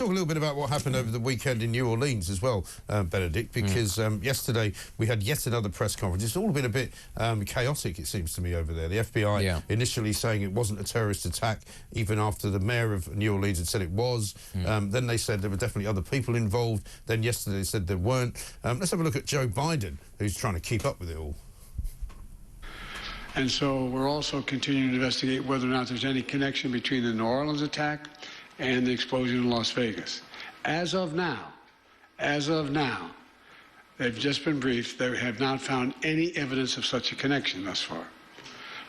talk a little bit about what happened over the weekend in New Orleans as well, Benedict, because yesterday we had yet another press conference. It's all been a bit chaotic, it seems to me, over there. The FBI initially saying it wasn't a terrorist attack, even after the mayor of New Orleans had said it was. Then they said there were definitely other people involved. Then yesterday they said there weren't. Let's have a look at Joe Biden, who's trying to keep up with it all. And so we're also continuing to investigate whether or not there's any connection between the New Orleans attack and the explosion in Las Vegas. As of now, they've just been briefed. They have not found any evidence of such a connection thus far.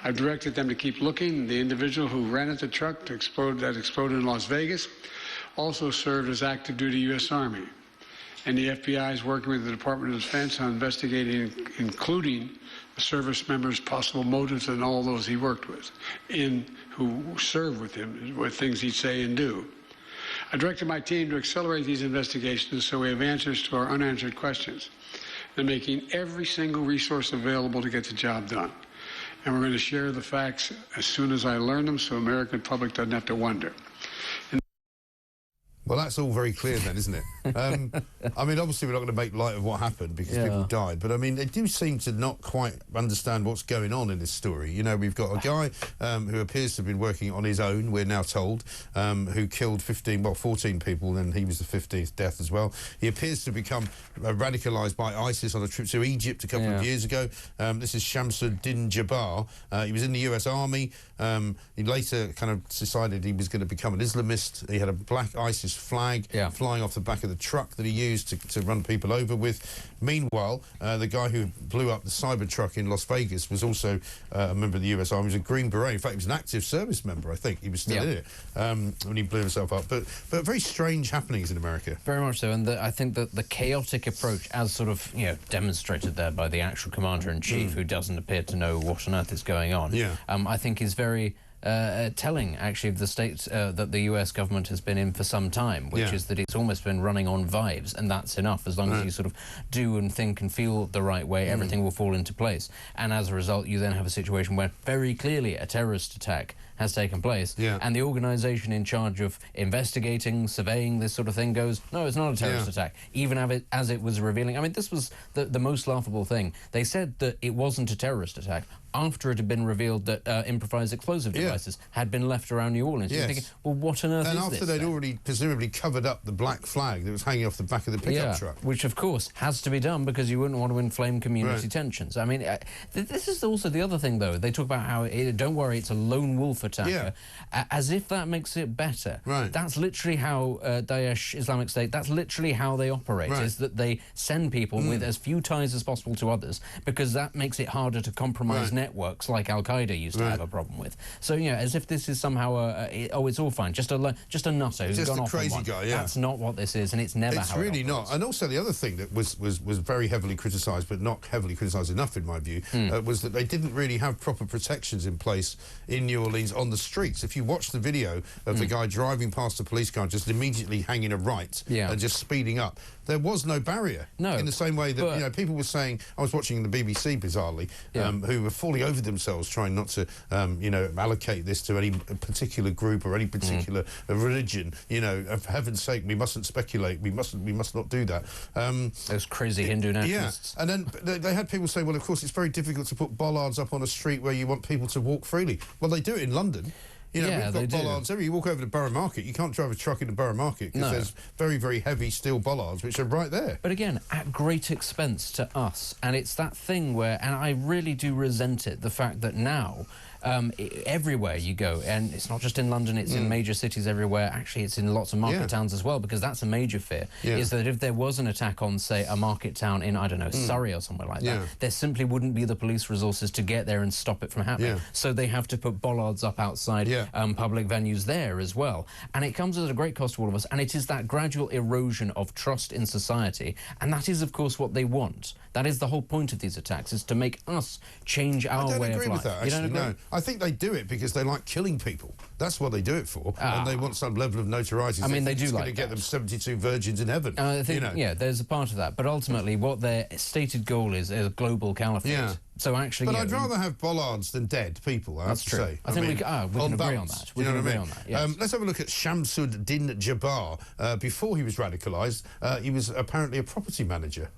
I've directed them to keep looking. The individual who rented the truck that exploded in Las Vegas also served as active duty U.S. Army. And the FBI is working with the Department of Defense on investigating, including the service members' possible motives and all those he worked with, who served with him, with things he'd say and do. I directed my team to accelerate these investigations so we have answers to our unanswered questions and making every single resource available to get the job done. And we're going to share the facts as soon as I learn them so the American public doesn't have to wonder. Well, that's all very clear then, isn't it? I mean, obviously we're not going to make light of what happened because people died, but I mean, they do seem to not quite understand what's going on in this story. You know, we've got a guy who appears to have been working on his own, we're now told, who killed 14 people, and he was the 15th death as well. He appears to have become radicalised by ISIS on a trip to Egypt a couple of years ago. This is Shamsud-Din Jabbar. He was in the US Army. He later kind of decided he was going to become an Islamist. He had a black ISIS flag flying off the back of the truck that he used to run people over with. Meanwhile, the guy who blew up the Cybertruck in Las Vegas was also a member of the US Army. He was a Green Beret. In fact, he was an active service member, I think. He was still in it when he blew himself up. But very strange happenings in America. Very much so. And I think that the chaotic approach, as sort of, demonstrated there by the actual commander-in-chief, who doesn't appear to know what on earth is going on, I think is very telling, actually, of the state that the US government has been in for some time, which is that it's almost been running on vibes, and that's enough. As long as you sort of do and think and feel the right way, everything will fall into place. And as a result, you then have a situation where very clearly a terrorist attack has taken place, and the organisation in charge of investigating, surveying this sort of thing goes, no, it's not a terrorist attack, even as it was revealing. I mean, this was the most laughable thing. They said that it wasn't a terrorist attack after it had been revealed that improvised explosive devices had been left around New Orleans. You're thinking, well, what on earth is this? And after they'd already presumably covered up the black flag that was hanging off the back of the pickup truck. Which, of course, has to be done because you wouldn't want to inflame community tensions. I mean, this is also the other thing, though. They talk about how, don't worry, it's a lone wolf attacker, as if that makes it better. That's literally how Daesh, Islamic State, that's literally how they operate, is that they send people with as few ties as possible to others, because that makes it harder to compromise networks like Al-Qaeda used to have a problem with. So, as if this is somehow it's all fine, just a nutter who's gone off on one. Just a crazy guy, That's not what this is, and it's never how it really not. And also the other thing that was very heavily criticised, but not heavily criticised enough in my view, was that they didn't really have proper protections in place in New Orleans on the streets. If you watch the video of the guy driving past a police car, just immediately hanging a right and just speeding up, there was no barrier. No. In the same way that people were saying, I was watching the BBC bizarrely, who were falling over themselves trying not to allocate this to any particular group or any particular religion. For heaven's sake, we mustn't speculate. We must not do that. Those crazy Hindu nationalists. And then they had people say, well, of course, it's very difficult to put bollards up on a street where you want people to walk freely. Well, they do it in London. We've got bollards everywhere. You walk over to Borough Market, you can't drive a truck into Borough Market because there's very, very heavy steel bollards which are right there. But again, at great expense to us. And it's that thing where, and I really do resent it, the fact that now, everywhere you go, and it's not just in London, it's in major cities everywhere. Actually, it's in lots of market towns as well, because that's a major fear, is that if there was an attack on, say, a market town in, I don't know, Surrey or somewhere like that, there simply wouldn't be the police resources to get there and stop it from happening. So they have to put bollards up outside public venues there as well. And it comes at a great cost to all of us, and it is that gradual erosion of trust in society, and that is, of course, what they want. That is the whole point of these attacks, is to make us change our way of life. I don't agree with that, actually, you don't agree? No. I think they do it because they like killing people. That's what they do it for, and they want some level of notoriety. I mean, they do it's like going to get them 72 virgins in heaven. I think, there's a part of that. But ultimately, what their stated goal is a global caliphate. So actually, but I'd rather have bollards than dead people. That's true. Say. I think we can agree on that. We can agree on that. Yes. Let's have a look at Shamsud-Din Jabbar. Before he was radicalised, he was apparently a property manager.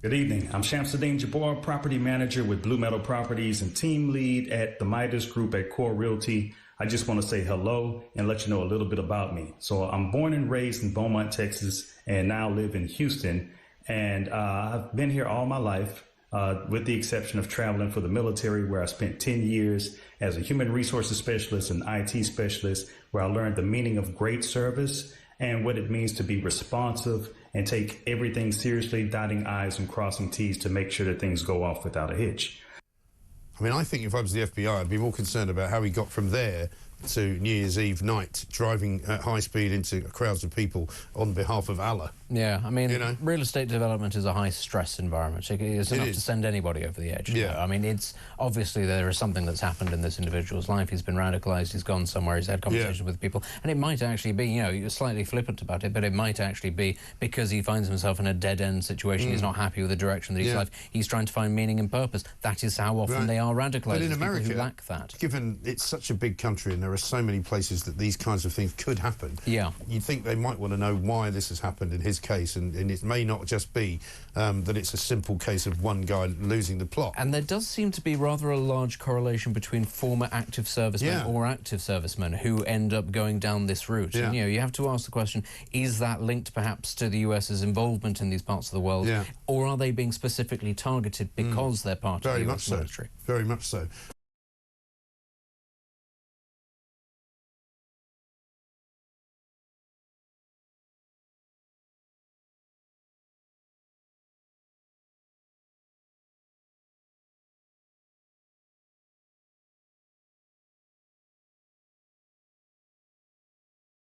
Good evening. I'm Shamsud-Din Jabbar, property manager with Blue Meadow Properties and team lead at the Midas Group at Core Realty. I just want to say hello and let you know a little bit about me. So I'm born and raised in Beaumont, Texas, and now live in Houston. And I've been here all my life, with the exception of traveling for the military, where I spent 10 years as a human resources specialist and IT specialist, where I learned the meaning of great service and what it means to be responsive and take everything seriously, dotting I's and crossing T's to make sure that things go off without a hitch. I mean, I think if I was the FBI, I'd be more concerned about how he got from there to New Year's Eve night, driving at high speed into crowds of people on behalf of Allah. Yeah, I mean, real estate development is a high-stress environment. It's enough to send anybody over the edge. Yeah. I mean, it's obviously there is something that's happened in this individual's life. He's been radicalised, he's gone somewhere, he's had conversations with people, and it might actually be, you know, you're slightly flippant about it, but it might actually be because he finds himself in a dead-end situation, he's not happy with the direction that he's life, he's trying to find meaning and purpose. That is how often they are radicalised. But in America, who lack that. Given it's such a big country and there are so many places that these kinds of things could happen, you'd think they might want to know why this has happened in his case, and it may not just be that it's a simple case of one guy losing the plot. And there does seem to be rather a large correlation between former active servicemen or active servicemen who end up going down this route. And, you know, you have to ask the question, is that linked perhaps to the US's involvement in these parts of the world, or are they being specifically targeted because they're part of the US military? Very much so.